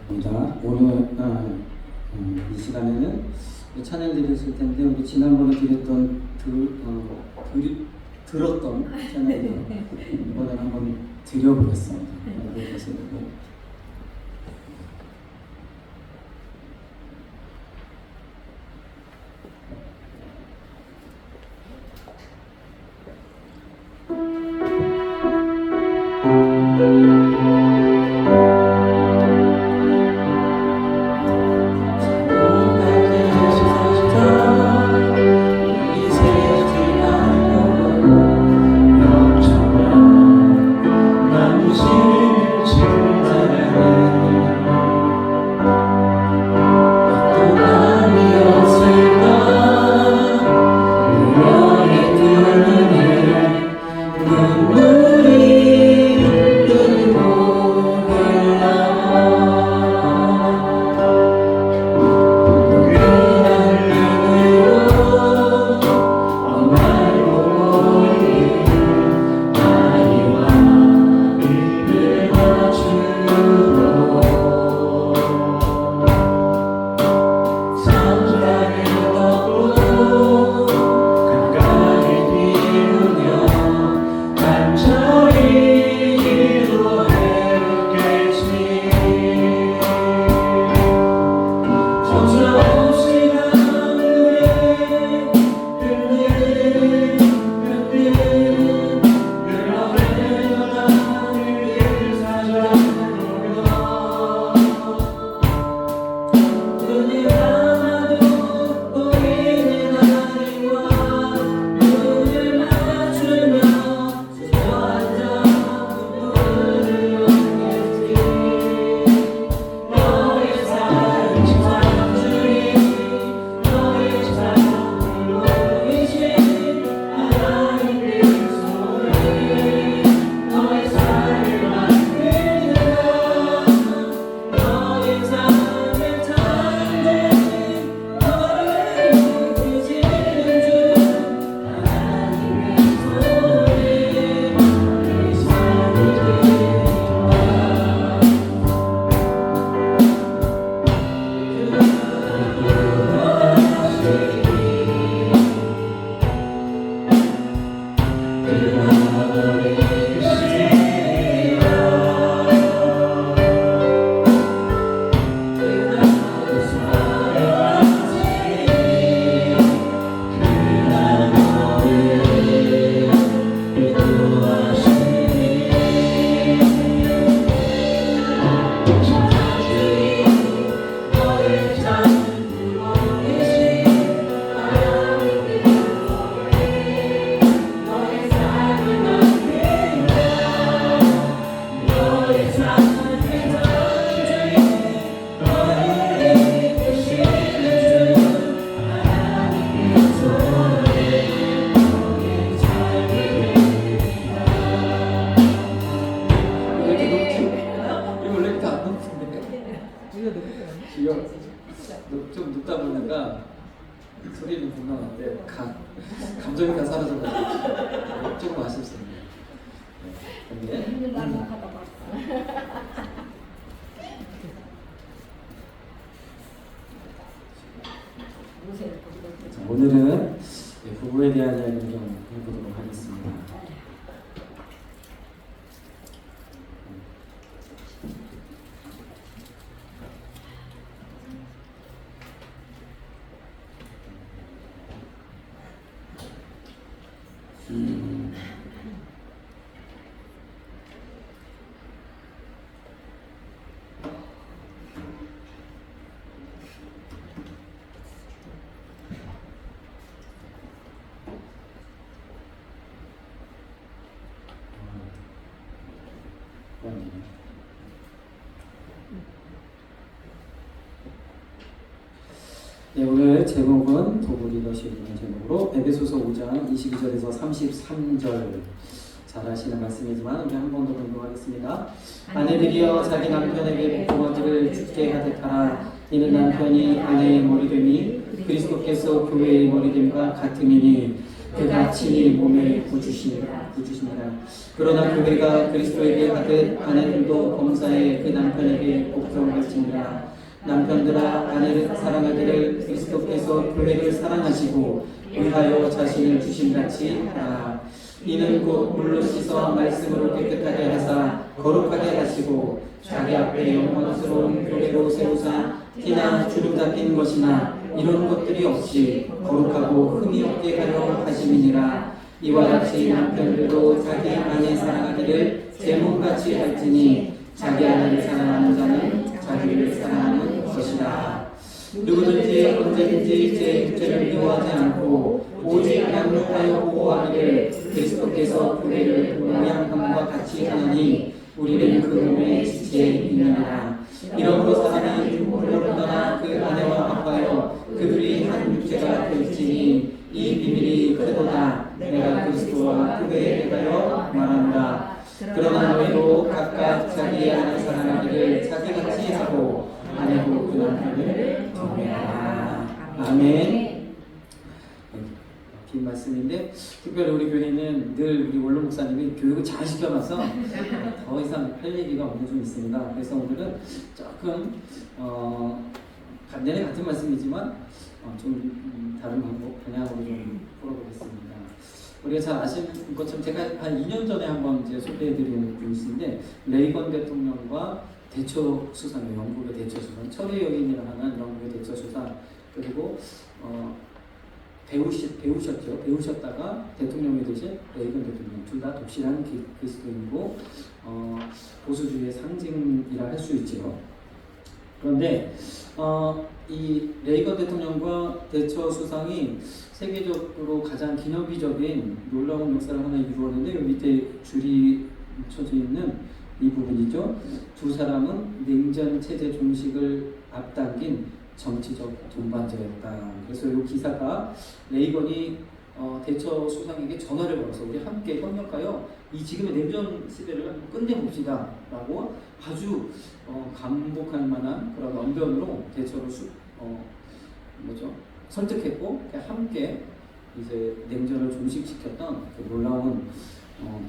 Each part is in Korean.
오늘 이 시간에는 찬양 드렸을 텐데 우리 지난번에 드렸던 들었던 찬양을 이번에 한번 드려보겠습니다. 좀 눕다 보니까 소리는 분명한데 감정이 다 사라져가지고 조금 아쉽습니다. 오늘은 부부에 대한 이야기를 좀 해보도록 하겠습니다. 네, 오늘 제목은 도구 리더십이라는 제목으로 에베소서 5장 22절에서 33절 잘 아시는 말씀이지만 우리 한 번 더 공부하겠습니다. 아내들이여 자기 남편에게 부모들을 주께 하듯하라. 이는 남편이 아내의 머리됨이 그리스도께서 교회의 머리됨과 같음이니 그가 친히 몸의 구주시니라. 그러나 교회가 그리스도에게 하듯 아내들도 범사에 그 남편에게 복종할지니라. 남편들아 아내를 사랑하기를 그리스도께서 교회를 사랑하시고 위하여 자신을 주신같이 하라. 이는 곧 물로 씻어 말씀으로 깨끗하게 하사 거룩하게 하시고 자기 앞에 영광스러운 교회로 세우사 티나 주름 잡힌 것이나 이런 것들이 없이 거룩하고 흠이 없게 하려 하심이니라. 이와 같이 남편들도 자기 아내 사랑하기를 제 몸같이 할지니 자기 아내를 사랑하는 자는 자기를 사랑하는 것이다. 누구든지 언제든지 제 육체를 미워하지 않고 오직 양육하여 보호하기를 그리스도께서 교회를 모양함과 같이 하느니 우리는 그 몸의 지체이니라. 이러므로 사람이 부모를 떠나 그 아내와 합하여 그들이 한 육체가 될지니 이 비밀이 크도다. 내가 그리스도와 교회에 대하여 말한다. 그러나 너희도 각각 자기의 아내 사랑하기를 자기같이 하고 아내도 그 남편을 경외하라. 아멘. 긴 말씀인데 특별히 우리 교회는 늘 우리 원로 목사님이 교육을 잘 시켜놔서 더 이상 할 얘기가 오늘 좀 있습니다. 그래서 오늘은 조금 내내 같은 말씀이지만 좀 다른 방향으로 좀 풀어보겠습니다. 우리가 잘 아시는 것처럼 제가 한 2년 전에 한번 이제 소개해드린 분이신데 레이건 대통령과 대처 수상이에요. 영국의 대처 수상, 철의 여인이라는 영국의 대처 수상, 그리고 배우셨다가 대통령이 되신 레이건 대통령, 둘 다 독실한 그리스도인이고 보수주의의 상징이라 할 수 있죠. 그런데 이 레이건 대통령과 대처 수상이 세계적으로 가장 기념비적인 놀라운 역사를 하나 이루었는데 이 밑에 줄이 쳐져 있는 이 부분이죠. 두 사람은 냉전 체제 종식을 앞당긴 정치적 동반자였다. 그래서 이 기사가 레이건이 대처 수상에게 전화를 걸어서 우리 함께 협력하여 이 지금의 냉전 시대를 끝내봅시다 라고 아주 감복할 만한 그런 언변으로 대처를 설득했고 함께 이제 냉전을 종식시켰던 그 놀라운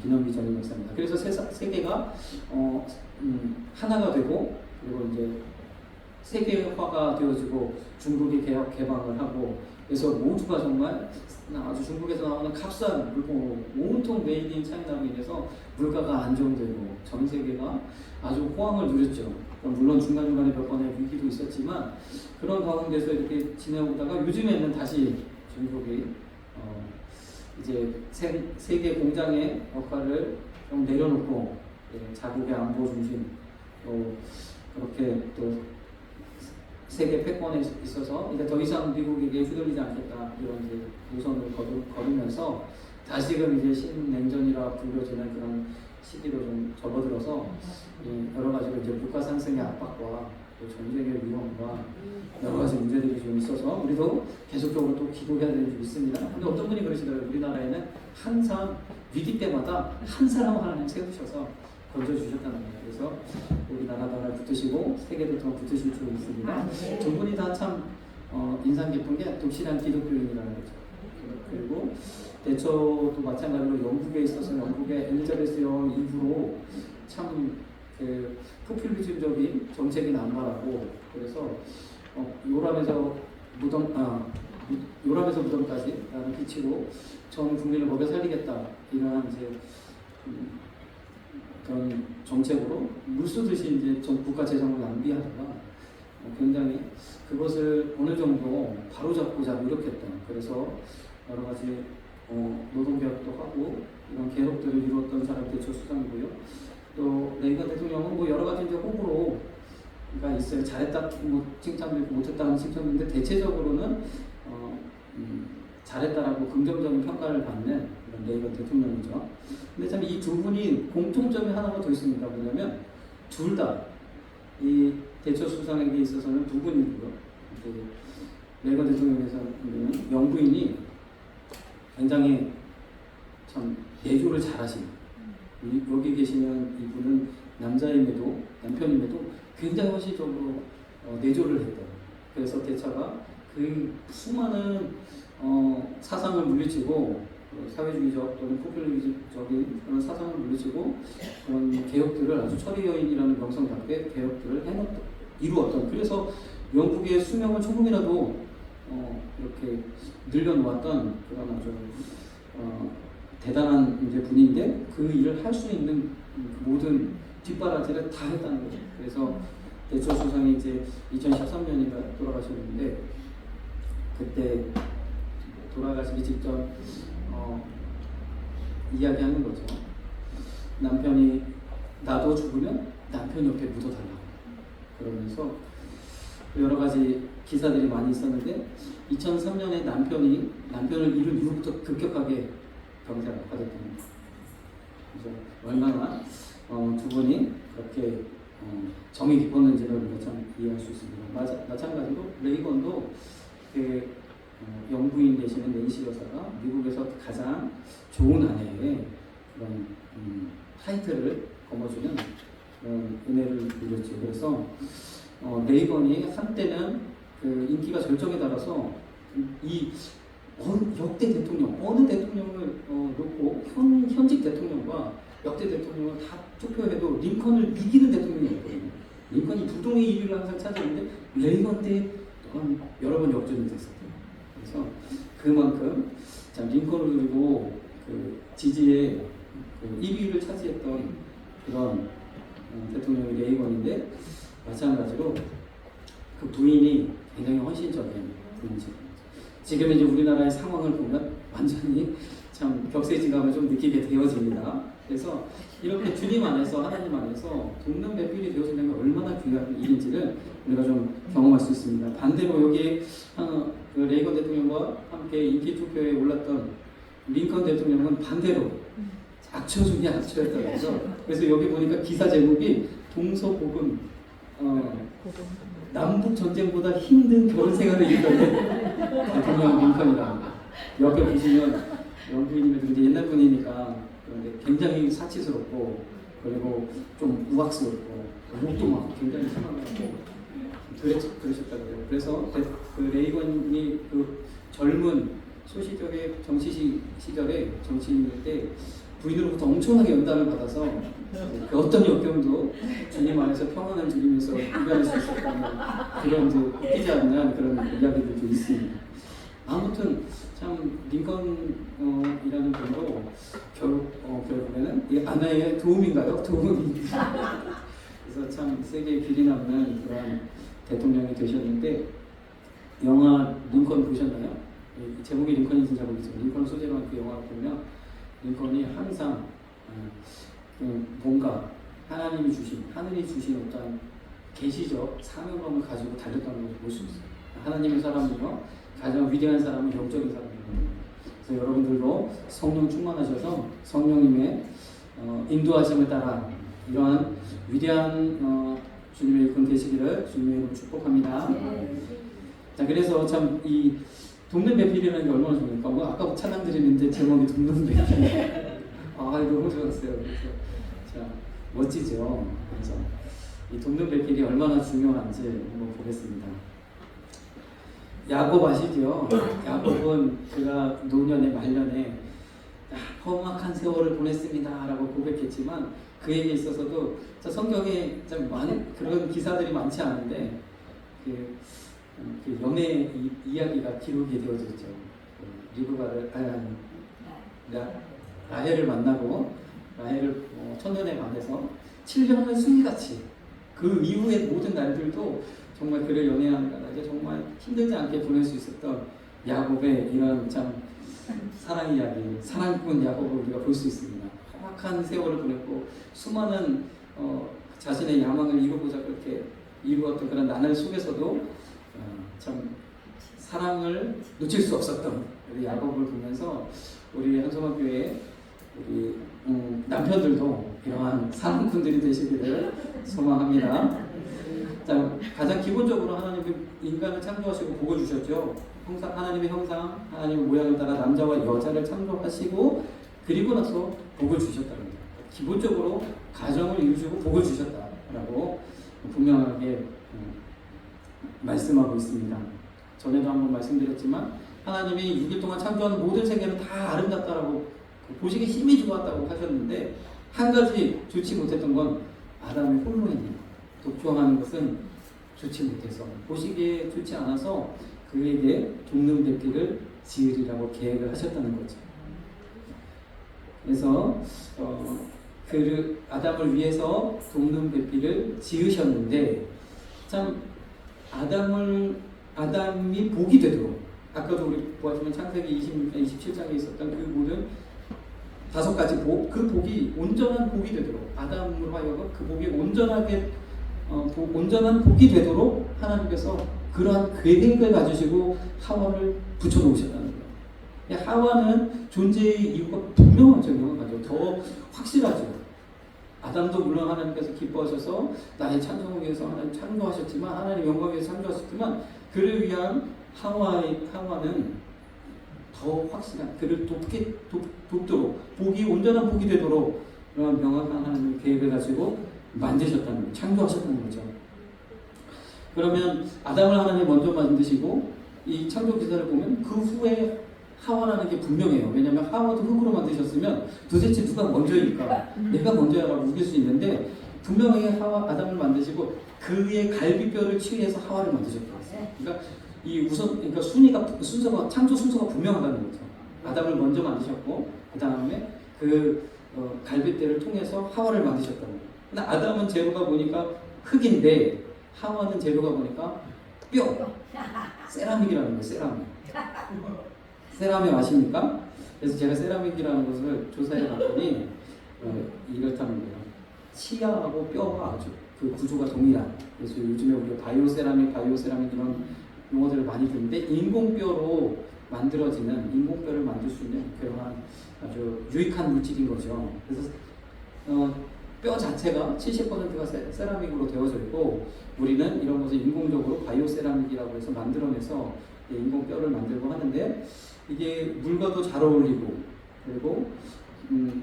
기념비적인 역사입니다. 그래서 세계가 하나가 되고 그리고 이제 세계화가 되어지고 중국이 개방을 하고 그래서 모두가 정말 아주 중국에서 나오는 값싼 물건으로 온통 메이드 인 차이나로 인해서 물가가 안정되고 전 세계가 아주 호황을 누렸죠. 물론 중간중간에 몇 번의 위기도 있었지만 그런 가운데서 이렇게 지내오다가 요즘에는 다시 중국이 이제 세계 공장의 역할을 좀 내려놓고 자국의 안보 중심 그렇게 또 세계 패권에 있어서 이제 더 이상 미국에게 휘둘리지 않겠다 이런 이제 노선을 걸으면서 다시금 이제 신냉전이라 불려지는 그런 시기로 좀 접어들어서 여러 가지로 이제 물가 상승의 압박과 또 전쟁의 위험과 여러 가지 문제들이 좀 있어서 우리도 계속적으로 또 기도해야 되는 게 있습니다. 근데 어떤 분이 그러시더라고요. 우리나라에는 항상 위기 때마다 한 사람 하나님 세우셔서 건져주셨다는 거예요. 그래서 우리나라도 하나 붙으시고 세계도 더 붙으실 줄 믿습니다. 두 분이 다 참 인상 깊은 게 독실한 기독교인이라는 거죠. 그리고 대처도 마찬가지로 영국에 있어서 영국의 엘리자베스 여왕 이후로 참 포퓰리즘적인 정책이 남발하고 그래서 요람에서 무덤까지 라는 빛으로 전 국민을 먹여 살리겠다 이러한 이제 그런 정책으로 물쓰듯이 이제 전 국가 재정을 낭비하다가 굉장히 그것을 어느 정도 바로잡고자 노력했던 그래서 여러 가지 노동개혁도 하고 이런 개혁들을 이루었던 사람이 대처 수상이고요. 또 레이건 대통령은 뭐 여러 가지 이제 호불호가 있어요. 잘했다 뭐 칭찬도 있고 못했다는 칭찬도 있는데 대체적으로는 잘했다라고 긍정적인 평가를 받는 그런 레이건 대통령이죠. 근데 참 이 두 분이 공통점이 하나가 더 있습니다. 뭐냐면 둘 다 이 대처 수상에게 있어서는 두 분이고요. 레이건 대통령에서는 영부인이 굉장히 참 내조를 잘하신 여기 계시면 이분은 남편임에도 굉장히 헌신적으로 내조를 했다. 그래서 대처가 그 수많은 사상을 물리치고 사회주의적 또는 포퓰리즘적인 그런 사상을 물리치고 그런 개혁들을 아주 철의 여인이라는 명성답게 개혁들을 이루었던, 그래서 영국의 수명을 조금이라도 이렇게 늘려놓았던 그런 아주 대단한 이제 분인데, 그 일을 할 수 있는 그 모든 뒷바라지를 다 했다는 거죠. 그래서 대처 수상이 이제 2013년인가 돌아가셨는데, 그때 돌아가시기 직전 이야기하는 거죠. 남편이 나도 죽으면 남편 옆에 묻어달라고 그러면서 여러 가지 기사들이 많이 있었는데, 2003년에 남편을 잃은 이후부터 급격하게 병세가 악화됐던 거예요. 그래서 얼마나 두 분이 그렇게 정이 깊었는지를 우리가 참 이해할 수 있습니다. 마찬가지로 레이건도 그 영부인 되시는 낸시 여사가 미국에서 가장 좋은 아내의 그런 타이틀을 거머쥐는 그런 은혜를 누렸죠. 그래서 레이건이 한때는 그 인기가 절정에 달아서 이 역대 대통령, 어느 대통령을 놓고 현직 대통령과 역대 대통령을 다 투표해도 링컨을 이기는 대통령이었거든요. 링컨이 부동의 1위를 항상 차지했는데 레이건 때 여러 번 역전이 됐었대요. 그래서 그만큼 참 링컨을 두고 그 지지의 그 1위를 차지했던 그런 대통령이 레이건인데, 마찬가지로 그 부인이 굉장히 헌신적인 부인이죠. 지금 이제 우리나라의 상황을 보면 완전히 참 격세지감을 좀 느끼게 되어집니다. 그래서 이렇게 주님 안에서, 하나님 안에서 돕는 배필이 되어진다는 게 얼마나 귀한 일인지를 우리가 좀 경험할 수 있습니다. 반대로 여기 그 레이건 대통령과 함께 인기 투표에 올랐던 링컨 대통령은 반대로 악처 중에 악처였다고 해서, 그래서 여기 보니까 기사 제목이 동서고금 남북 전쟁보다 힘든 결혼 생활을 이끌던 대통령 링컨이라고. 옆에 보시면 영부인님이 이제 옛날 분이니까 그런데 굉장히 사치스럽고, 그리고 좀 우악스럽고, 목도 막 굉장히 심하고 그러셨다고요. 그래서 그 레이건이 그 젊은 소시적의 정치 시절에 정치인일 때 부인으로부터 엄청나게 연단을 받아서 그 어떤 역경도 주님 안에서 평안을 누리면서 이겨낼 수 있었다는 그런 웃기지 않는 그런 이야기들도 있습니다. 아무튼 참 링컨이라는 분도 결국에는 이 아내의 도움인가요? 도움이 그래서 참 세계에 길이 남는 그런 대통령이 되셨는데, 영화 링컨 보셨나요? 제목이 링컨인지 잘 모르겠지만 링컨 소재로 한 그 영화를 보면 링컨이 항상 뭔가 하나님이 주신, 하늘이 주신 어떤 계시적 사명감을 가지고 달렸다는 것을 볼 수 있어요. 하나님의 사람이요, 가장 위대한 사람은 영적인 사람이거든요. 그래서 여러분들도 성령 충만하셔서 성령님의 인도하심을 따라 이러한 위대한 주님의 일꾼 되시기를 주님의 이름으로 축복합니다. 자, 그래서 참 이 돕는 배필이라는 게 얼마나 좋습니까? 뭐 아까 찬양 드리는데 제목이 돕는 배필. 너무 좋았어요. 그래서 자, 멋지죠. 그래서 이 돕는 배필이 얼마나 중요한지 한번 보겠습니다. 야곱 아시죠? 야곱은 그가 노년의 말년에 험악한 세월을 보냈습니다라고 고백했지만, 그에게 있어서도 성경에 참 많은 그런 기사들이 많지 않은데 그 연애 이야기가 기록이 되어졌죠. 리브가를 라헬을 만나고 라헬을 첫눈에 반해서 7년을 숨같이, 그 이후의 모든 날들도 정말 그를 연애하는 까닭에 정말 힘들지 않게 보낼 수 있었던 야곱의 이런 참 사랑 이야기, 사랑꾼 야곱을 우리가 볼 수 있습니다. 험악한 세월을 보냈고 수많은 자신의 야망을 이루고자 그렇게 이루었던 그런 나날 속에서도 참 사랑을 놓칠 수 없었던 우리 야곱을 보면서 우리 한소망교회 우리 남편들도 이러한 사랑꾼들이 되시기를 소망합니다. 자, 가장 기본적으로 하나님은 인간을 창조하시고 복을 주셨죠. 하나님의 형상, 하나님의 모양을 따라 남자와 여자를 창조하시고 그리고 나서 복을 주셨답니다. 기본적으로 가정을 이루시고 복을 주셨다라고 분명하게 말씀하고 있습니다. 전에도 한번 말씀드렸지만 하나님이 6일 동안 창조하는 모든 세계는 다 아름답다라고 보시기에 힘이 좋았다고 하셨는데, 한 가지 좋지 못했던 건 아담의 홀로이니 독초하는 것은 좋지 못해서, 보시기에 좋지 않아서 그에게 돕는 배필을 지으리라고 계획을 하셨다는 거죠. 그래서 그 아담을 위해서 돕는 배필을 지으셨는데, 참 아담이 복이 되도록, 아까도 우리 보았지만 창세기 27장에 있었던 그 모든 5가지 복, 그 복이 온전한 복이 되도록, 아담으로 하여금 그 복이 온전한 복이 되도록 하나님께서 그러한 계획을 가지시고 하와를 붙여놓으셨다는 거예요. 하와는 존재의 이유가 분명하죠. 명확하죠. 더 확실하죠. 아담도 물론 하나님께서 기뻐하셔서 나의 찬송을 위해서 하나님 창조하셨지만, 하나님 영광을 위해서 창조하셨지만, 그를 위한 하와는 더 확실한, 그를 돕도록, 복이 온전한 복이 되도록 그런 명확한 하나님의 계획을 가지고 만드셨다는 거예요. 창조하셨다는 거죠. 그러면 아담을 하나님 먼저 만드시고 이 창조 기사를 보면 그 후에 하와라는 게 분명해요. 왜냐하면 하와도 흙으로 만드셨으면 도대체 누가 먼저일까? 내가 먼저야라고 우길 수 있는데, 분명하게 아담을 만드시고 그의 갈비뼈를 취해서 하와를 만드셨어요. 그러니까 그러니까 순서가, 창조 순서가 분명하다는 거죠. 아담을 먼저 만드셨고 그 다음에 그 갈비뼈를 통해서 하와를 만드셨다는 거예요. 근데 아담은 재료가 보니까 흙인데 하와는 재료가 보니까 뼈, 세라믹이라는 거예요. 세라믹 아십니까? 그래서 제가 세라믹이라는 것을 조사해 봤더니 이렇다는 거예요. 치아하고 뼈가 아주 그 구조가 동일한. 그래서 요즘에 우리가 바이오세라믹 이런 용어들을 많이 듣는데, 인공뼈로 만들어지는, 인공뼈를 만들 수 있는 그러한 아주 유익한 물질인 거죠. 그래서 뼈 자체가 70%가 세라믹으로 되어져 있고, 우리는 이런 것을 인공적으로 바이오세라믹이라고 해서 만들어내서 인공뼈를 만들고 하는데, 이게 물과도 잘 어울리고, 그리고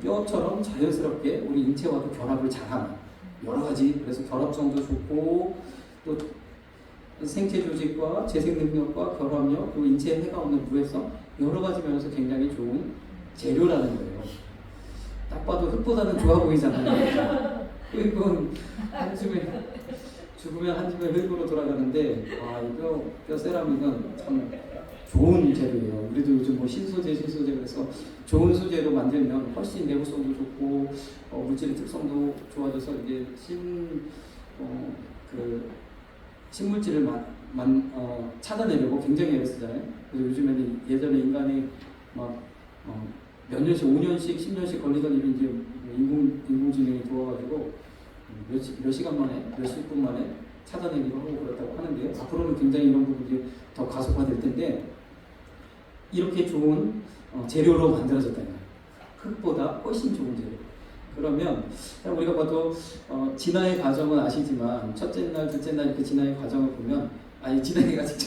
뼈처럼 자연스럽게 우리 인체와도 결합을 잘하는 여러 가지, 그래서 결합성도 좋고 또 생체 조직과 재생 능력과 결합력, 그리고 인체에 해가 없는 무해성, 여러 가지 면에서 굉장히 좋은 재료라는 거예요. 딱 봐도 흙보다는 좋아 보이잖아요. 흙은 죽으면 한 집에 흙으로 돌아가는데, 뼈 세라믹은 참 좋은 재료예요. 우리도 요즘 뭐 신소재 그래서 좋은 소재로 만들면 훨씬 내구성도 좋고 물질의 특성도 좋아져서 이게 신물질을 찾아내려고 굉장히 애를 쓰잖아요. 그래서 요즘에는, 예전에 인간이 막 몇 년씩, 5년씩, 10년씩 걸리던 일이 이제 인공지능이 도와가지고 몇 시간 만에, 몇십 분 만에 찾아내기도 하고 그렇다고 하는데요. 앞으로는 굉장히 이런 부분이 더 가속화될 텐데, 이렇게 좋은 재료로 만들어졌다는 거예요. 흙보다 훨씬 좋은 재료. 그러면 우리가 봐도 진화의 과정은 아시지만, 첫째 날, 둘째 날 이렇게 진화의 과정을 보면, 진화의 과정,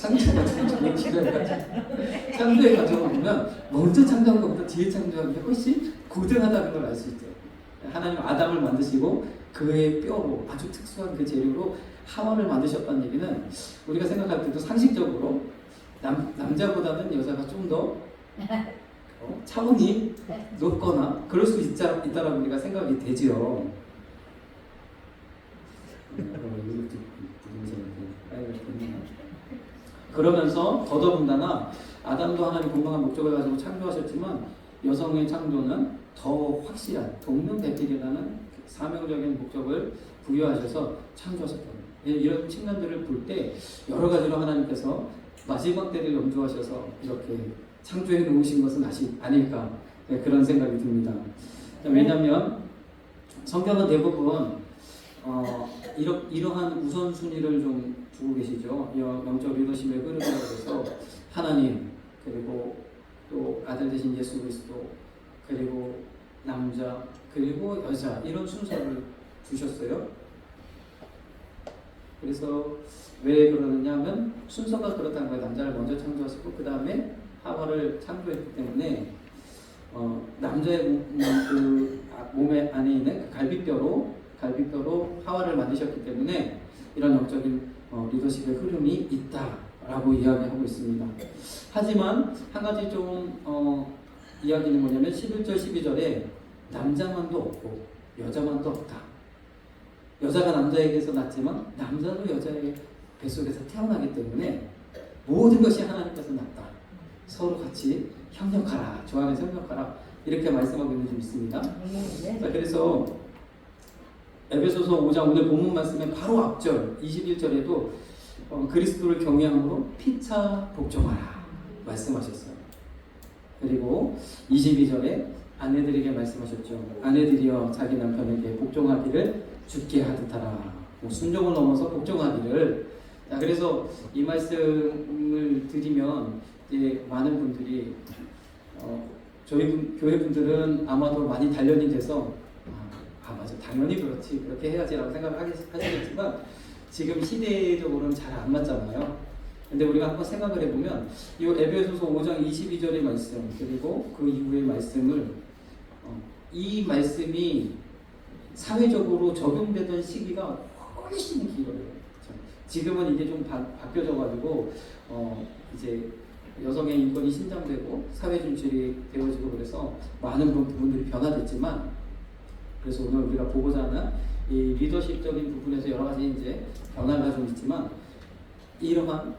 창조의 과정을 보면 먼저 창조한 것보다 뒤에 창조한 게 훨씬 고등하다는 걸 알 수 있죠. 하나님 아담을 만드시고 그의 뼈로, 아주 특수한 그 재료로 하와를 만드셨다는 얘기는, 우리가 생각할 때도 상식적으로 남자보다는 여자가 좀 더 차원이 높거나 그럴 수 있다라고 우리가 생각이 되지요. 그러면서 더더군다나 아담도 하나님 분명한 목적을 가지고 창조하셨지만, 여성의 창조는 더 확실한 돕는 배필이라는 사명적인 목적을 부여하셔서 창조하셨다. 이런 측면들을 볼 때 여러 가지로 하나님께서 마지막 때를 염두하셔서 이렇게 창조해 놓으신 것은 아닐까, 그런 생각이 듭니다. 왜냐하면 성경은 대부분 이러한 우선순위를 좀 두고 계시죠. 영적 리더십의 흐름이라고 해서 하나님, 그리고 또 아들 되신 예수 그리스도, 그리고 남자, 그리고 여자, 이런 순서를 두셨어요. 그래서 왜 그러느냐 하면 순서가 그렇다는 거예요. 남자를 먼저 창조하시고 그 다음에 하와를 창조했기 때문에 남자의 그 몸에 안에 있는 그 갈비뼈로 하와를 만드셨기 때문에 이런 영적인 리더십의 흐름이 있다라고 이야기하고 있습니다. 하지만 한 가지 좀 이야기는 뭐냐면 11절 12절에 남자만도 없고 여자만도 없다. 여자가 남자에게서 낳지만 남자도 여자에게 뱃속에서 태어나기 때문에 모든 것이 하나님께서 낳다. 서로 같이 협력하라. 주 안에서 협력하라. 이렇게 말씀하고 있는 줄 믿습니다. 자, 그래서 에베소서 5장 오늘 본문 말씀의 바로 앞절 21절에도 그리스도를 경외함으로 피차 복종하라 말씀하셨어요. 그리고 22절에 아내들에게 말씀하셨죠. 아내들이여 자기 남편에게 복종하기를 주께 하듯하라. 순종을 넘어서 복종하기를. 자, 그래서 이 말씀을 드리면 이제 많은 분들이 저희 교회 분들은 아마도 많이 단련이 돼서 맞아 당연히 그렇지 그렇게 해야지라고 생각을 하시겠지만 지금 시대적으로는 잘 안 맞잖아요. 근데 우리가 한번 생각을 해보면 이 에베소서 5장 22절의 말씀 그리고 그 이후의 말씀을 이 말씀이 사회적으로 적용되던 시기가 훨씬 길어요. 지금은 이게 좀 바뀌어져가지고 이제 여성의 인권이 신장되고 사회 진출이 되어지고 그래서 많은 부분들이 변화됐지만 그래서 오늘 우리가 보고자 하는 이 리더십적인 부분에서 여러 가지 이제 변화가 좀 있지만 이러한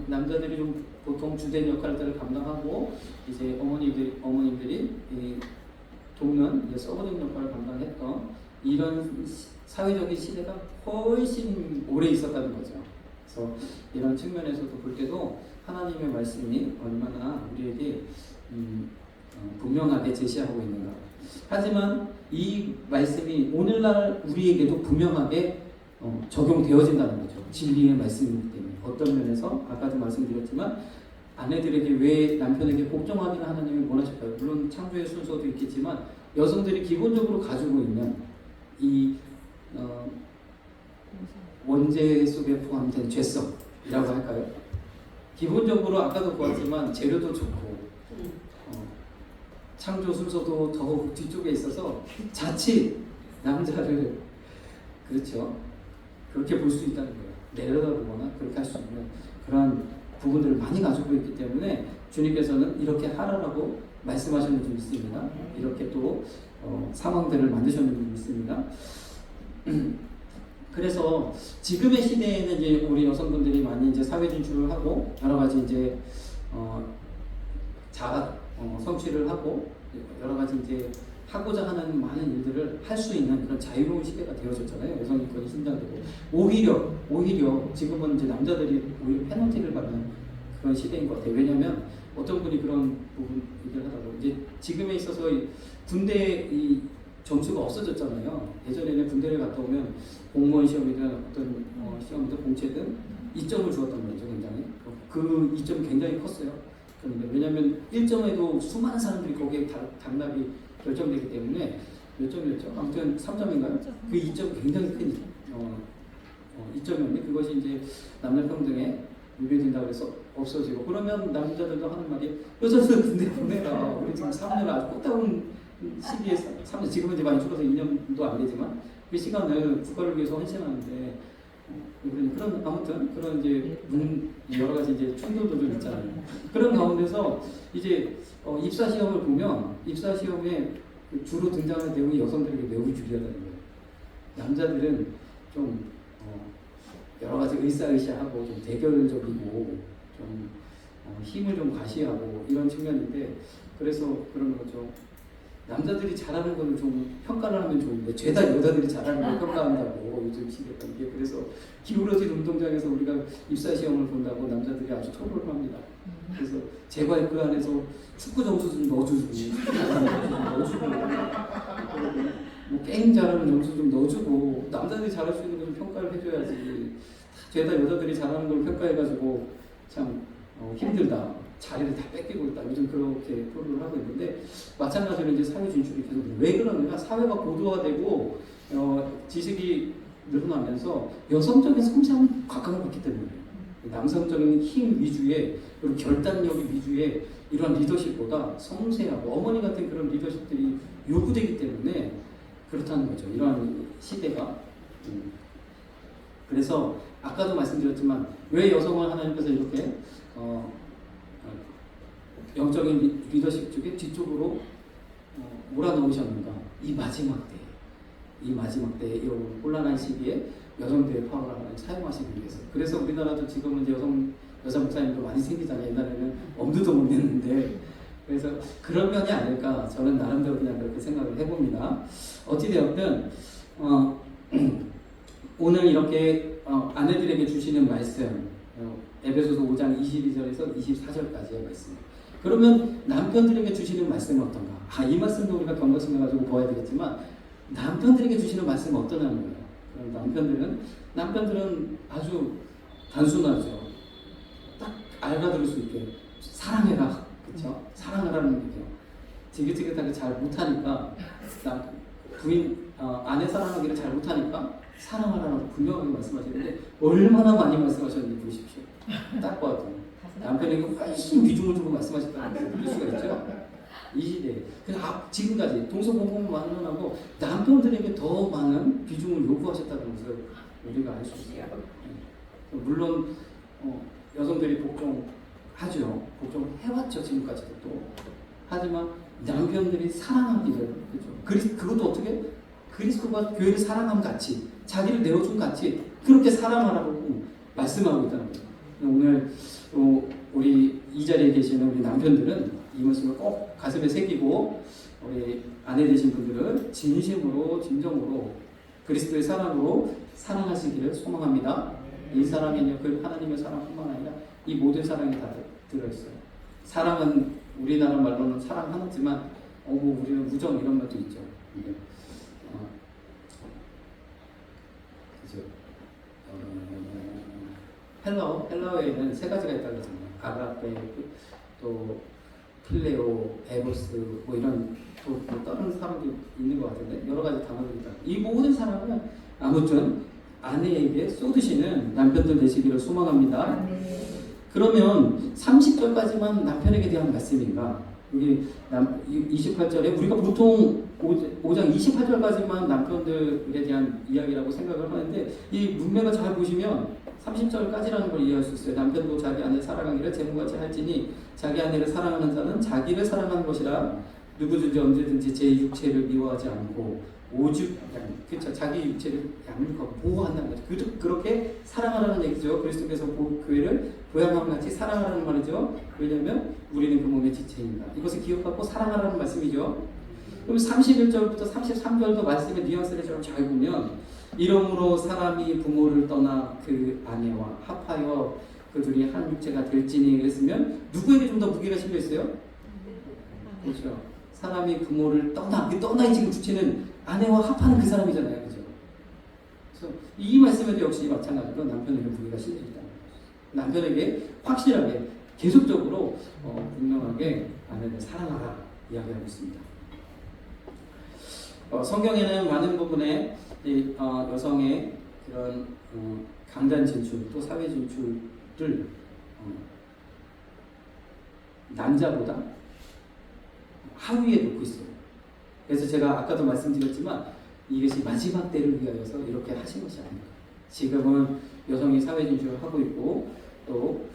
남자들이 좀 보통 주된 역할들을 감당하고 이제 어머님들이 이 돕는 서브링 역할을 감당했던 이런 사회적인 시대가 훨씬 오래 있었다는 거죠. 그래서 이런 측면에서도 볼 때도 하나님의 말씀이 얼마나 우리에게 분명하게 제시하고 있는가. 하지만 이 말씀이 오늘날 우리에게도 분명하게 적용되어진다는 거죠. 진리의 말씀이기 때문에. 어떤 면에서 아까도 말씀드렸지만 아내들에게 왜 남편에게 복종하기는 하나님이 원하실까요? 물론 창조의 순서도 있겠지만 여성들이 기본적으로 가지고 있는 이 원죄 속에 포함된 죄성이라고 할까요? 기본적으로 아까도 보았지만 재료도 좋고 창조 순서도 더욱 뒤쪽에 있어서 자칫 남자를 그렇죠 그렇게 볼 수 있다는 거예요. 내려다보거나 그렇게 할 수 있는 그런 부분들을 많이 가지고 있기 때문에 주님께서는 이렇게 하라라고 말씀하셨는 줄 믿습니다. 이렇게 또 상황들을 만드셨는 줄 믿습니다. 그래서 지금의 시대에는 이제 우리 여성분들이 많이 이제 사회 진출을 하고 여러 가지 이제 성취를 하고 여러 가지 이제 하고자 하는 많은 일들을 할 수 있는 그런 자유로운 시대가 되어졌잖아요. 여성 인권이 신장되고 오히려 지금은 이제 남자들이 오히려 페널티를 받는 그런 시대인 것 같아요. 왜냐하면 어떤 분이 그런 부분 얘기를 하더라고요. 이제 지금에 있어서 군대 이 점수가 없어졌잖아요. 예전에는 군대를 갔다 오면 공무원 시험이든 어떤 시험이든 공채든 이점을 주었던 거죠. 굉장히 그 이점이 굉장히 컸어요. 그런데 왜냐하면 1점에도 수많은 사람들이 거기에 당락이 결정되기 때문에 몇 점이었죠? 아무튼 3점인가요? 그 2점 굉장히 큰 2점이었는데 그것이 이제 남녀평등에 유배된다고 해서 없어지고 그러면 남자들도 하는 말이 여자들 군대 보내라. 우리 지금 3년 아주 꽃다운 시기에 3년 지금은 이제 많이 줄어서 2년도 안 되지만 그 시간을 국가를 위해서 헌신하는데 그런 아무튼 그런 이제 여러 가지 이제 충돌도 좀 있잖아요. 그런 가운데서 이제 입사 시험을 보면 입사 시험에 주로 등장하는 내용이 여성들에게 매우 유리하다는 거예요. 남자들은 좀 여러 가지 으쌰으쌰하고 좀 대결적이고 좀 힘을 좀 과시하고 이런 측면인데 그래서 그런 거죠. 남자들이 잘하는 걸 좀 평가를 하면 좋은데 죄다 여자들이 잘하는 걸 평가한다고 요즘 시대가 이게 그래서 기울어진 운동장에서 우리가 입사 시험을 본다고 남자들이 아주 토론을 합니다. 그래서 제발 그 안에서 축구 점수 좀 넣어주고 뭐 게임 잘하는 점수 좀 넣어주고 남자들이 잘할 수 있는 걸 좀 평가를 해줘야지 죄다 여자들이 잘하는 걸 평가해가지고 참 힘들다. 자리를 다 뺏기고 있다. 요즘 그렇게 토론을 하고 있는데 마찬가지로 이제 사회 진출이 계속 왜 그러느냐? 사회가 고도화되고 지식이 늘어나면서 여성적인 성장을 각광받기 때문에 남성적인 힘 위주의 그리고 결단력 위주의 이런 리더십보다 섬세하고 어머니 같은 그런 리더십들이 요구되기 때문에 그렇다는 거죠. 이러한 시대가. 그래서 아까도 말씀드렸지만 왜 여성을 하나님께서 이렇게 영적인 리더십 쪽에 뒤쪽으로 몰아넣으셨는가? 이 마지막 때, 이 혼란한 시기에 여성들의 파워를 하나님 사용하시기 위해서. 그래서 우리나라도 지금은 이제 여자 목사님도 많이 생기잖아요. 옛날에는 엄두도 못 냈는데. 그래서 그런 면이 아닐까 저는 나름대로 그냥 그렇게 생각을 해봅니다. 어찌되었든 오늘 이렇게 아내들에게 주시는 말씀 에베소서 5장 22절에서 24절까지의 말씀. 그러면 남편들에게 주시는 말씀은 어떤가? 이 말씀도 우리가 경각심해가지고 보아야 되겠지만 남편들에게 주시는 말씀은 어떠냐는 거예요. 남편들은 아주 단순하죠. 딱 알아들을 수 있게 사랑해라, 그렇죠? 사랑하라는 얘기예요. 지긋지긋하게 잘 못하니까 아내 사랑하기를 잘 못하니까 사랑하라고 분명하게 말씀하시는데 얼마나 많이 말씀하셨는지 보십시오. 딱 봐도 남편에게 훨씬 비중을 두고 말씀하셨다는 것을 볼 수가 있죠. 이 시대에. 그래서 지금까지 동서공공을 만나고 남편들에게 더 많은 비중을 요구하셨다는 것을 우리가 알 수 있어요. 물론 여성들이 복종하죠. 복종해왔죠. 지금까지도 또. 하지만 남편들이 사랑하기를, 그렇죠? 그것도 어떻게? 그리스도가 교회를 사랑함 같이, 자기를 내어준 같이 그렇게 사랑하라고 말씀하고 있다는 거예요. 오늘 우리 이 자리에 계시는 우리 남편들은 이 말씀을 꼭 가슴에 새기고 우리 아내 되신 분들은 진심으로 진정으로 그리스도의 사랑으로 사랑하시기를 소망합니다. 이 사랑에는 그 하나님의 사랑뿐만 아니라 이 모든 사랑이 다 들어있어요. 사랑은 우리나라 말로는 사랑 하나지만 우리는 우정 이런 것도 있죠. 그죠? 헬라어에는 세 가지가 있다고 했잖아요. 아가페, 또 필레오, 에고스, 뭐 이런 또 다른 사람도 있는 것 같은데 여러 가지 단어들이 있다. 이 모든 사람은 아무튼 아내에게 쏟으시는 남편들 되시기를 소망합니다. 그러면 30절까지만 남편에게 대한 말씀인가? 여기 28절에 우리가 보통 5장 28절까지만 남편들에 대한 이야기라고 생각을 하는데 이 문맥을 잘 보시면 30절까지라는 걸 이해할 수 있어요. 남편도 자기 아내 사랑하기를 제물같이 할지니 자기 아내를 사랑하는 자는 자기를 사랑하는 것이라 누구든지 언제든지 제 육체를 미워하지 않고 오죽 그렇죠. 자기 육체를 양육하고 보호한다는 거죠. 그렇게 사랑하라는 얘기죠. 그리스도께서 교회를 보양함 같이 사랑하라는 말이죠. 왜냐하면 우리는 그 몸의 지체입니다. 이것을 기억하고 사랑하라는 말씀이죠. 그럼 31절부터 33절도 말씀의 뉘앙스를 좀 잘 보면 이러므로 사람이 부모를 떠나 그 아내와 합하여 그들이 한 육체가 될지니 그랬으면 누구에게 좀 더 무게가 실려 있어요? 그렇죠. 사람이 부모를 떠나 지금 주체는 아내와 합하는 그 사람이잖아요. 그죠? 그래서 이 말씀에도 역시 마찬가지로 남편에게 무게가 실려 있다. 남편에게 확실하게 계속적으로 분명하게 아내를 사랑하라 이야기하고 있습니다. 성경에는 많은 부분에 여성의 그런 강단 진출 또 사회 진출을 남자보다 하위에 놓고 있어요. 그래서 제가 아까도 말씀드렸지만 이것이 마지막 때를 위하여서 이렇게 하신 것이 아닙니다. 지금은 여성이 사회 진출을 하고 있고 또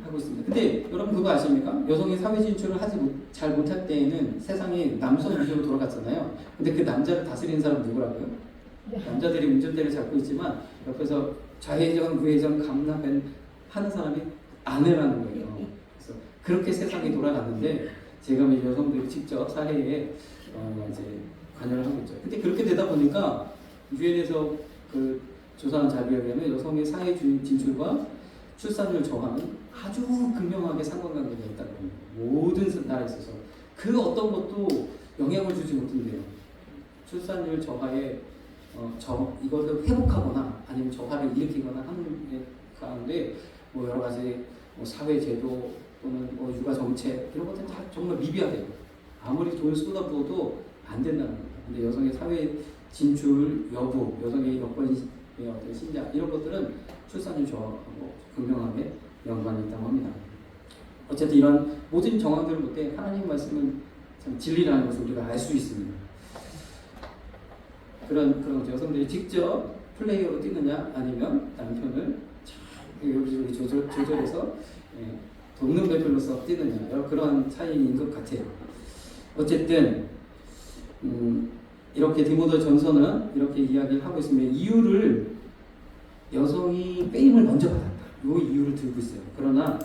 하고 있습니다. 근데 여러분 그거 아십니까? 여성이 사회 진출을 잘 못할 때에는 세상이 남성 위주로 돌아갔잖아요. 근데 그 남자를 다스리는 사람은 누구라고요? 남자들이 운전대를 잡고 있지만 옆에서 좌회전, 우회전, 감나변 하는 사람이 아내라는 거예요. 그래서 그렇게 세상이 돌아갔는데 지금 여성들이 직접 사회에 이제 관여를 하고 있죠. 근데 그렇게 되다 보니까 유엔에서 그 조사한 자료에 의하면 여성의 사회 진출과 출산율 저하는 아주 극명하게 상관관계가 있다고 합니다. 모든 나라에 있어서 그 어떤 것도 영향을 주지 못한대요. 출산율 저하에 이것을 회복하거나 아니면 저하를 일으키거나 하는 가운데 여러 가지 사회 제도 또는 육아 정책 이런 것들은 다 정말 미비하대요. 아무리 돈을 쏟아부어도 안 된다는 겁니다. 근데 여성의 사회 진출 여부, 여성의 여건의 어떤 신장 이런 것들은 출산율 저하고 극명하게 연관이 있다고 합니다. 어쨌든 이런 모든 정황들을 볼 때 하나님 말씀은 참 진리라는 것을 우리가 알 수 있습니다. 그런 여성들이 직접 플레이어로 뛰느냐 아니면 남편을 여기저기 조절해서 동능배필로서 뛰느냐 그런 차이인 것 같아요. 어쨌든 이렇게 디모데 전서는 이렇게 이야기를 하고 있으면 이유를 여성이 빼임을 먼저 받았다. 이 이유를 들고 있어요. 그러나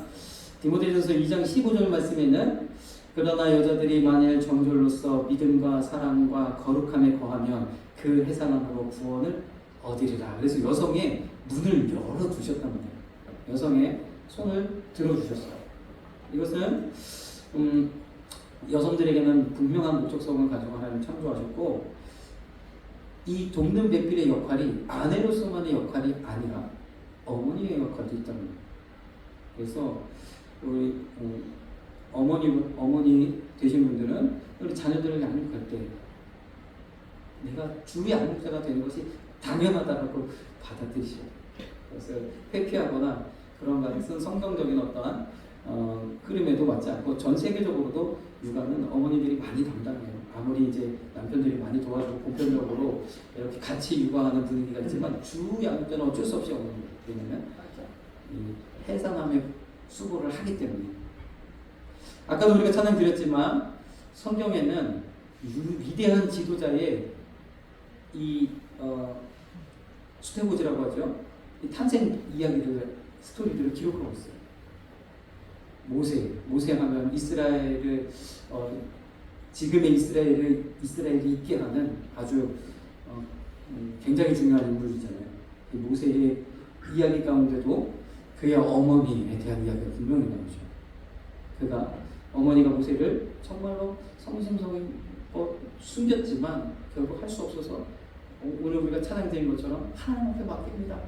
디모데전서 2장 15절 말씀에는 그러나 여자들이 만일 정절로서 믿음과 사랑과 거룩함에 거하면 그 해산함으로 구원을 얻으리라. 그래서 여성의 문을 열어두셨단 말이에요. 여성의 손을 들어주셨어요. 이것은 여성들에게는 분명한 목적성을 가지고 하나님 창조하셨고, 이 돕는 배필의 역할이 아내로서만의 역할이 아니라 어머니의 역할도 있다는 거예요. 그래서 우리 어머니 되신 분들은 우리 자녀들을 양육할 때 내가 주 양육자가 되는 것이 당연하다고 받아들이셔야 돼요. 그래서 회피하거나 그런 것은 성경적인 어떠한 흐름에도 맞지 않고, 전 세계적으로도 육아는 어머니들이 많이 담당해요. 아무리 이제 남편들이 많이 도와주고 보편적으로 이렇게 같이 육아하는 분위기가 있지만 주 양육자는 어쩔 수 없이 어머니예요. 왜냐면 이 해산함의 수고를 하기 때문에. 아까도 우리가 찬양 드렸지만 성경에는 위대한 지도자의 이 수태고지라고 하죠. 이 탄생 이야기를, 스토리들을 기록하고 있어요. 모세 하면 이스라엘을 지금의 이스라엘이 있게 하는 아주 굉장히 중요한 인물이잖아요. 이 모세의 이야기 가운데도 그의 어머니에 대한 이야기가 분명히 나오죠. 그가 어머니가 모세를 정말로 성심성의껏 숨겼지만 결국 할 수 없어서 오늘 우리가 찬양 드린 것처럼 하나님께 맡깁니다.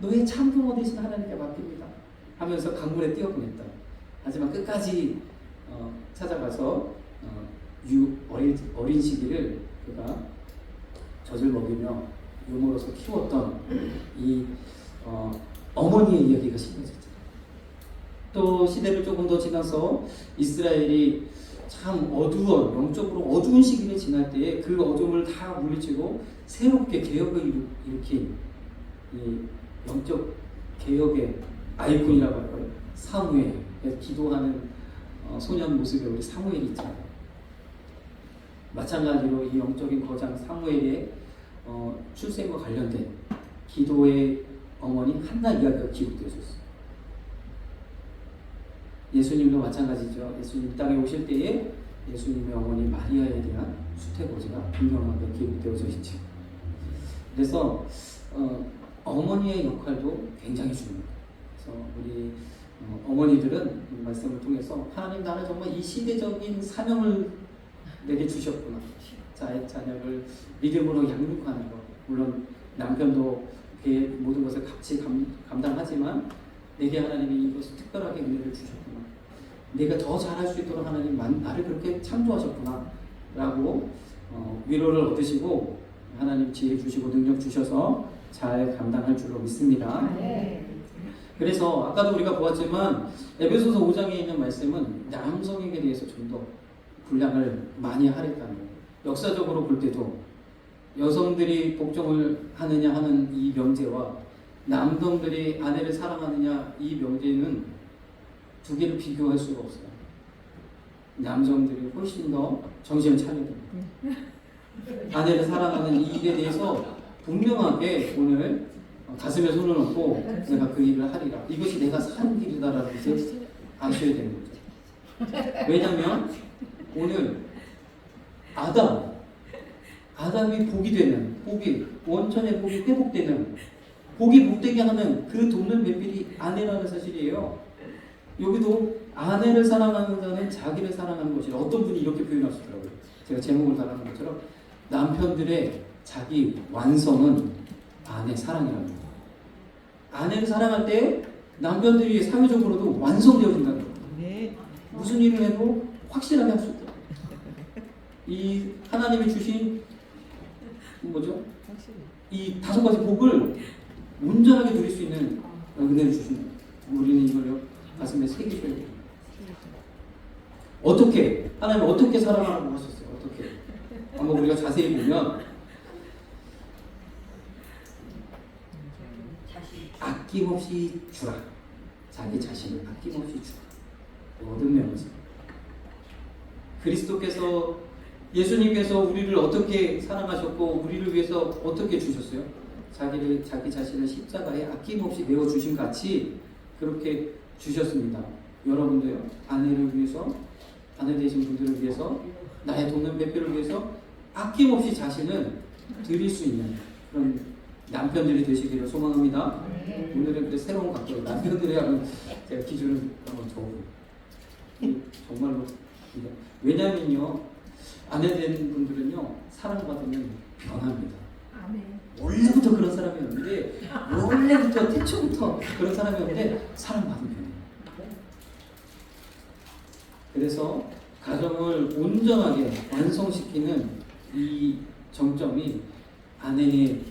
너의 참부모 되신 하나님께 맡깁니다 하면서 강물에 뛰어보냈다. 하지만 끝까지 찾아가서 어린 시기를 그가 젖을 먹이며 유모로서 키웠던 이 어머니의 이야기가 신겨졌죠. 또 시대를 조금 더 지나서 이스라엘이 참 영적으로 어두운 시기를 지날 때에 그 어둠을 다 물리치고 새롭게 개혁을 일으킨 이 영적 개혁의 아이콘이라고 할까요? 사무엘, 기도하는 소년 모습의 우리 사무엘이 있잖아요. 마찬가지로 이 영적인 거장 사무엘의 출생과 관련된 기도의 어머니 한나 이야기가 기록되어졌어요. 예수님도 마찬가지죠. 예수님 땅에 오실 때에 예수님의 어머니 마리아에 대한 수태고지가 분명하게 기록되어져 있죠. 그래서 어머니의 역할도 굉장히 중요합니다. 그래서 우리 어머니들은 이 말씀을 통해서 하나님, 나는 정말 이 시대적인 사명을 내게 주셨구나. 자녀를 믿음으로 양육하는 것. 물론 남편도 그의 모든 것을 같이 감당하지만 내게 하나님이 이것을 특별하게 은혜를 주셨구나. 내가 더 잘할 수 있도록 하나님 나를 그렇게 창조하셨구나 라고 위로를 얻으시고 하나님 지혜 주시고 능력 주셔서 잘 감당할 줄로 믿습니다. 네. 그래서 아까도 우리가 보았지만 에베소서 5장에 있는 말씀은 남성에게 대해서 좀 더 분량을 많이 하랬다는 거예요. 역사적으로 볼 때도 여성들이 복종을 하느냐 하는 이 명제와 남성들이 아내를 사랑하느냐 이 명제는 두 개를 비교할 수가 없어요. 남성들이 훨씬 더 정신을 차려야 됩니다. 아내를 사랑하는 이 일에 대해서 분명하게 오늘 가슴에 손을 얹고 내가 그 일을 하리라. 이것이 내가 사는 길이다라는 것을 아셔야 되는 거죠. 왜냐하면 오늘 아담이 복이 되는, 원천의 복이 회복되는, 복이 복되게 하는 그 돕는 배필이 아내라는 사실이에요. 여기도 아내를 사랑하는 자는 자기를 사랑하는 것이라. 어떤 분이 이렇게 표현하시더라고요. 제가 제목을 달아놓은 것처럼 남편들의 자기 완성은 아내 사랑이라는 거예요. 아내를 사랑할 때 남편들이 사회적으로도 완성되어진다는 거예요. 네. 무슨 일을 해도 확실하게 할 수 있다. 이 하나님이 주신 이 5가지 복을 온전하게 누릴 수 있는 은혜를 주신 거예요. 우리는 이걸 가슴에 새기셔야 돼요. 어떻게? 하나님 어떻게 사랑하라고 하셨어요? 어떻게? 한번 우리가 자세히 보면 아낌없이 주라. 자기 자신을 아낌없이 주라. 모든 면에서 그리스도께서, 예수님께서 우리를 어떻게 사랑하셨고 우리를 위해서 어떻게 주셨어요? 자기 자신을 십자가에 아낌없이 내어 주신 같이 그렇게 주셨습니다. 여러분도요, 아내를 위해서, 아내 되신 분들을 위해서, 나의 돕는 배필을 위해서 아낌없이 자신을 드릴 수 있는 그런 남편들이 되시기를 소망합니다. 오늘은 그래 새로운 각도로 남편들이 하는 제가 기준을 한번 적어볼게요. 정말로. 왜냐면요, 아내 된 분들은요, 사랑받으면 변합니다. 원래부터 그런 사람이었는데, 원래부터 태초부터 그런 사람이었는데 사랑받으면 변해요. 그래서 가정을 온전하게 완성시키는 이 정점이 아내의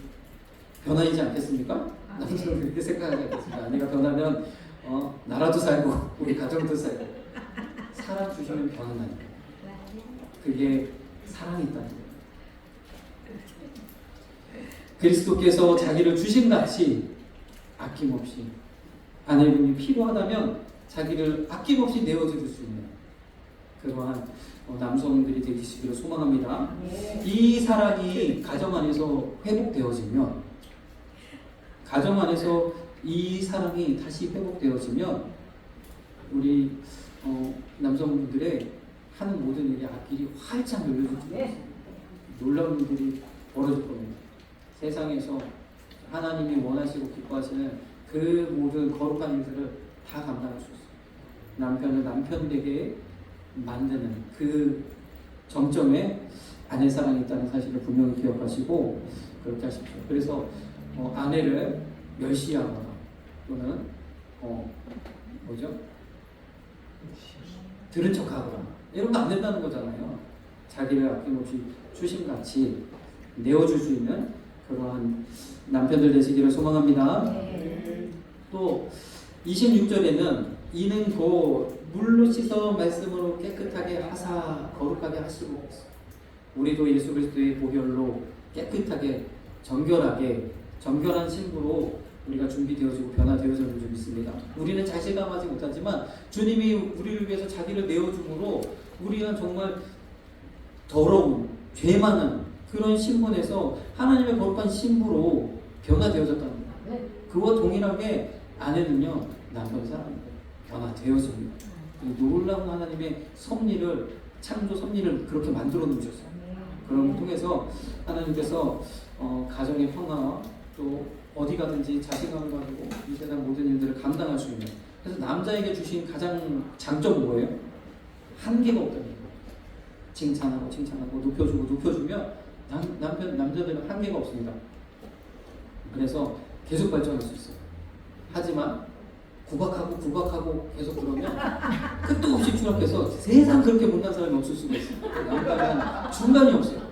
변화이지 않겠습니까? 남자는 그렇게 생각하지 않겠습니까? 아내가 변하면 나라도 살고 우리 가정도 살고 사랑 주시면 변한다니까. 그게 사랑이 있다는 거예요. 그리스도께서 자기를 주신같이 아낌없이 아내분이 필요하다면 자기를 아낌없이 내어줄 수 있는 그러한 남성들이 되시기를 소망합니다. 이 사랑이 가정 안에서 회복되어지면, 가정 안에서 이 사랑이 다시 회복되어지면 우리 남성분들의 하는 모든 일이 앞길이 활짝 열려질 줄 알았어요. 놀라운 일들이 벌어질 겁니다. 세상에서 하나님이 원하시고 기뻐하시는 그 모든 거룩한 일들을 다 감당할 수 있어요. 남편을 남편되게 만드는 그 정점에 아내 사랑이 있다는 사실을 분명히 기억하시고 그렇게 하십시오. 그래서 아내를 멸시하거나 또는 들은 척하거나 이런 거 안 된다는 거잖아요. 자기를 아낌없이 주심같이 내어줄 수 있는 그러한 남편들 되시기를 소망합니다. 또 26절에는 이는 곧 물로 씻어 말씀으로 깨끗하게 하사 거룩하게 하시고, 우리도 예수 그리스도의 보혈로 깨끗하게 정결한 신부로 우리가 준비되어지고 변화되어지는 줄 믿습니다. 우리는 자신감하지 못하지만 주님이 우리를 위해서 자기를 내어줌으로 우리는 정말 더러운 죄 많은 그런 신분에서 하나님의 거룩한 신부로 변화되어졌다는 거예요. 그와 동일하게 아내는요, 남편 사랑입니다. 변화되어집니다. 놀라운 하나님의 섭리를, 창조 섭리를 그렇게 만들어 놓으셨어요. 그런 걸 통해서 하나님께서 가정의 평화와 또 어디 가든지 자신감을 가지고 이 세상 모든 일들을 감당할 수 있는, 그래서 남자에게 주신 가장 장점은 뭐예요? 한계가 없다는 거예요. 칭찬하고 높여주면 남자들은 한계가 없습니다. 그래서 계속 발전할 수 있어요. 하지만 구박하고 계속 그러면 끝도 없이 추락해서 세상 그렇게 못난 사람이 없을 수가 있어요. 남자는 중간이 없어요.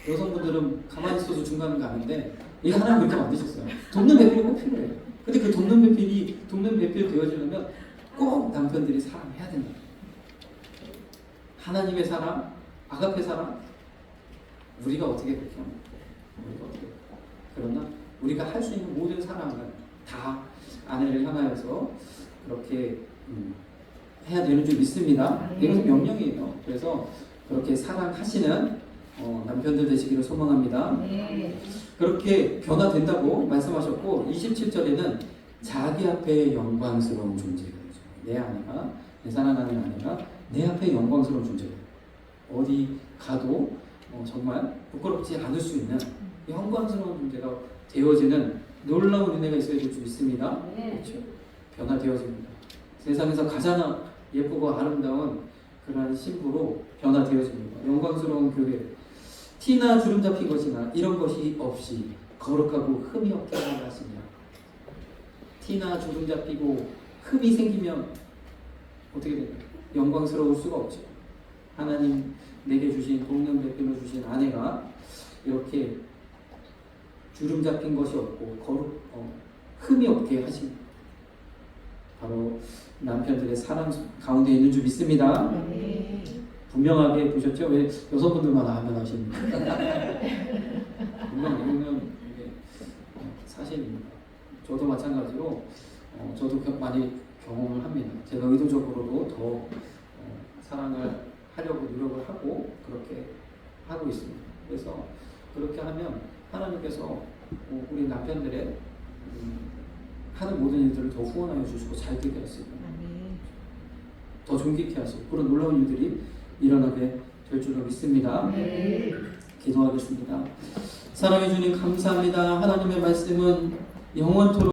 여성분들은 가만히 있어도 중간은 가는데 이 하나님 그렇게 만드셨어요. 돕는 배필이 꼭 필요해요. 근데 그 돕는 배필 되어지려면 꼭 남편들이 사랑해야 된다. 하나님의 사랑, 아가페 사랑, 우리가 어떻게 그렇게 합니까? 그러나 우리가 할 수 있는 모든 사랑은 다 아내를 향하여서 그렇게 해야 되는 줄 믿습니다. 이것은 명령이에요. 그래서 그렇게 사랑하시는 남편들 되시기를 소망합니다. 그렇게 변화된다고 말씀하셨고 27절에는 자기 앞에 영광스러운 존재가 되죠. 내 아내가, 내 사랑하는 아내가 내 앞에 영광스러운 존재가 돼요. 어디 가도 정말 부끄럽지 않을 수 있는 영광스러운 존재가 되어지는 놀라운 은혜가 있어야 될 줄 믿습니다. 그렇죠? 변화되어집니다. 세상에서 가장 예쁘고 아름다운 그러한 신부로 변화되어집니다. 영광스러운 교회, 티나 주름 잡힌 것이나 이런 것이 없이 거룩하고 흠이 없게 하시냐. 티나 주름 잡히고 흠이 생기면 어떻게 될까요? 영광스러울 수가 없죠. 하나님 내게 주신 돕는 배필로 주신 아내가 이렇게 주름 잡힌 것이 없고 흠이 없게 하신 바로 남편들의 사랑 가운데 있는 줄 믿습니다. 분명하게 보셨죠? 왜 여성분들만 아멘 하십니까? 분명 이거는 이게 사실입니다. 저도 마찬가지로 저도 많이 경험을 합니다. 제가 의도적으로도 더 사랑을 하려고 노력을 하고 그렇게 하고 있습니다. 그래서 그렇게 하면 하나님께서 우리 남편들의 하는 모든 일들을 더 후원하여 주시고 잘 되게 하시고 더 존귀케 하시고 그런 놀라운 일들이 일어나게 될 줄로 믿습니다. 기도하겠습니다. 사랑해 주님 감사합니다. 하나님의 말씀은 영원토록